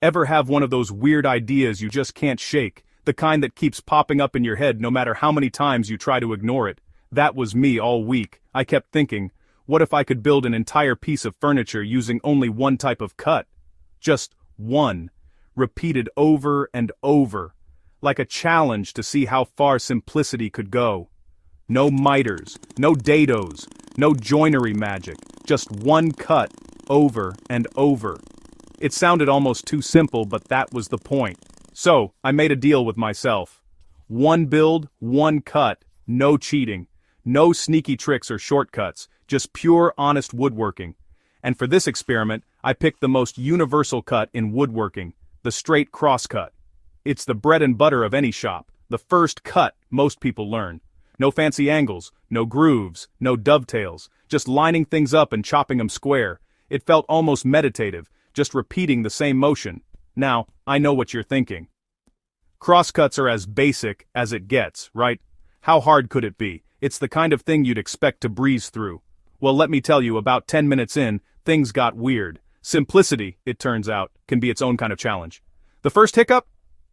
Ever have one of those weird ideas you just can't shake, the kind that keeps popping up in your head no matter how many times you try to ignore it? That was me all week. I kept thinking, what if I could build an entire piece of furniture using only one type of cut? Just one. Repeated over and over. Like a challenge to see how far simplicity could go. No miters, no dados, no joinery magic, just one cut, over and over. It sounded almost too simple, but that was the point. So, I made a deal with myself. One build, one cut, no cheating. No sneaky tricks or shortcuts, just pure honest woodworking. And for this experiment, I picked the most universal cut in woodworking, the straight cross cut. It's the bread and butter of any shop, the first cut most people learn. No fancy angles, no grooves, no dovetails, just lining things up and chopping them square. It felt almost meditative, just repeating the same motion. Now, I know what you're thinking. Crosscuts are as basic as it gets, right? How hard could it be? It's the kind of thing you'd expect to breeze through. Well, let me tell you, about 10 minutes in, things got weird. Simplicity, it turns out, can be its own kind of challenge. The first hiccup?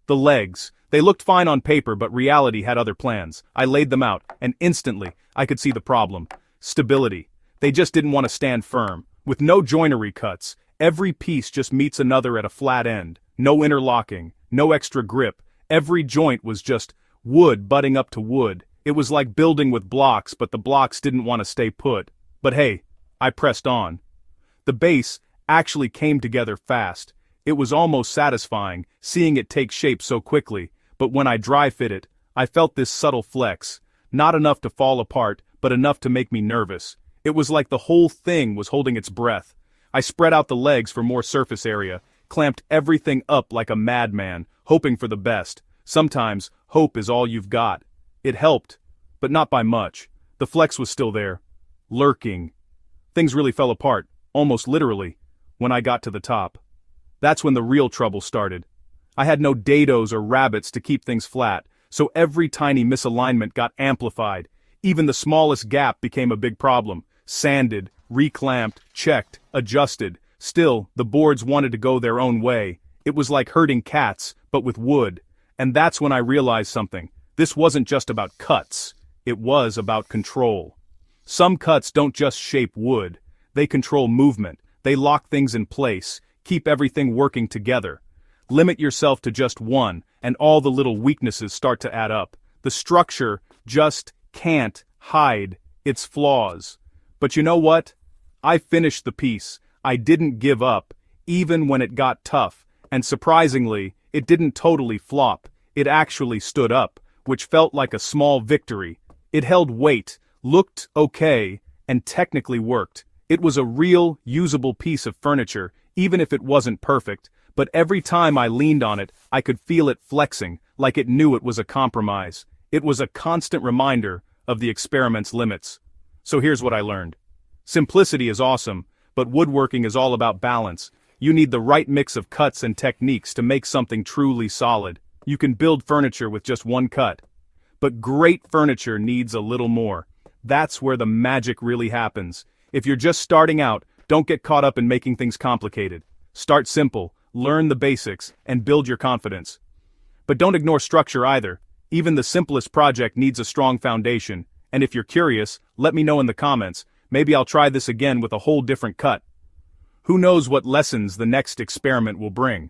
The legs. They looked fine on paper, but reality had other plans. I laid them out, and instantly, I could see the problem. Stability. They just didn't want to stand firm. With no joinery cuts, every piece just meets another at a flat end. No interlocking, no extra grip. Every joint was just wood butting up to wood. It was like building with blocks, but the blocks didn't want to stay put. But hey, I pressed on. The base actually came together fast. It was almost satisfying, seeing it take shape so quickly, but when I dry fit it, I felt this subtle flex. Not enough to fall apart, but enough to make me nervous. It was like the whole thing was holding its breath. I spread out the legs for more surface area, clamped everything up like a madman, hoping for the best. Sometimes, hope is all you've got. It helped, but not by much. The flex was still there. Lurking. Things really fell apart, almost literally, when I got to the top. That's when the real trouble started. I had no dados or rabbets to keep things flat, so every tiny misalignment got amplified. Even the smallest gap became a big problem. Sanded, reclamped, checked, adjusted. Still, the boards wanted to go their own way. It was like herding cats, but with wood. And that's when I realized something. This wasn't just about cuts. It was about control. Some cuts don't just shape wood. They control movement. They lock things in place, keep everything working together. Limit yourself to just one, and all the little weaknesses start to add up. The structure just can't hide its flaws. But you know what? I finished the piece. I didn't give up, even when it got tough. And surprisingly, it didn't totally flop. It actually stood up, which felt like a small victory. It held weight, looked okay, and technically worked. It was a real, usable piece of furniture, even if it wasn't perfect. But every time I leaned on it, I could feel it flexing, like it knew it was a compromise. It was a constant reminder of the experiment's limits. So here's what I learned. Simplicity is awesome, but woodworking is all about balance. You need the right mix of cuts and techniques to make something truly solid. You can build furniture with just one cut. But great furniture needs a little more. That's where the magic really happens. If you're just starting out, don't get caught up in making things complicated. Start simple, learn the basics, and build your confidence. But don't ignore structure either. Even the simplest project needs a strong foundation. And if you're curious, let me know in the comments. Maybe I'll try this again with a whole different cut. Who knows what lessons the next experiment will bring?